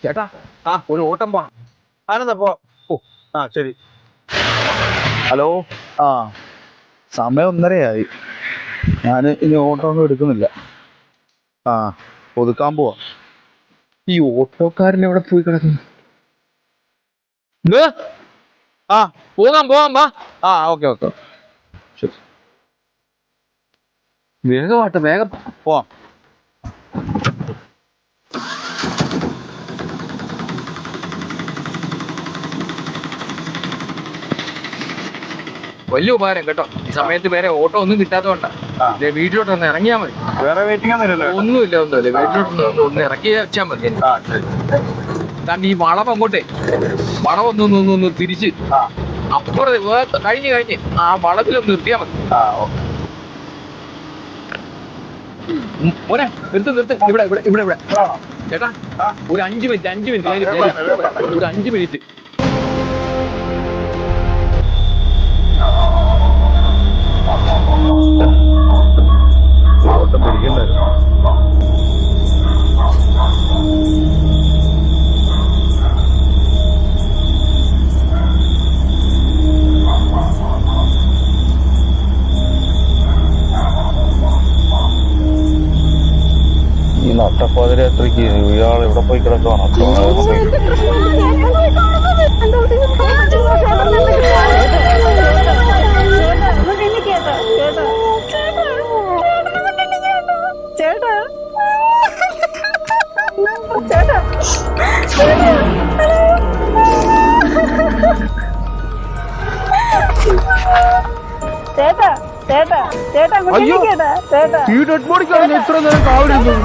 ചേട്ടാ ഒരു ഓട്ടം പോ. ആനന്ദ പോ. ഓ ശരി. ഹലോ. സമയം 1:30 ഞാൻ ഇനി ഓട്ടോ ഒന്നും എടുക്കുന്നില്ല. ഒതുക്കാൻ പോവാ. ഈ ഓട്ടോക്കാരൻ എവിടെ പോയി കിടക്കുന്നു? പോകാം വാ. ഓക്കെ ശരി. വേഗം പോവാം. വലിയ ഉപകാരം കേട്ടോ. ഈ സമയത്ത് വേറെ ഓട്ടോ ഒന്നും കിട്ടാത്തതുകൊണ്ടാ. വീട്ടിലോട്ട് ഒന്ന് ഇറങ്ങിയാൽ മതി. വേറെ വെയിറ്റിംഗ് ഒന്നുമില്ല. വീട്ടിലോട്ട് ഒന്ന് ഇറക്കി വെച്ചാൽ മതി. കാരണം ഈ വളം അങ്ങോട്ടേ വളമൊന്ന് തിരിച്ച് അപ്പുറത്ത് കഴിഞ്ഞ് ആ വളത്തിലൊന്ന് നിർത്തിയാൽ മതി. മോനെ നിർത്ത്. ഇവിടെ ചേട്ടാ ഒരു 5 മിനിറ്റ് ഒരു 5 മിനിറ്റ്. ഈ നട്ടപ്പാതിരാത്രിക്ക് ഇയാൾ ഇവിടെ പോയി കിടക്കുകയാണോ? അയ്യോ, ഈ ഡെഡ് ബോഡിക്കാണ് ഇത്ര നേരം കാവലിരുന്നത്.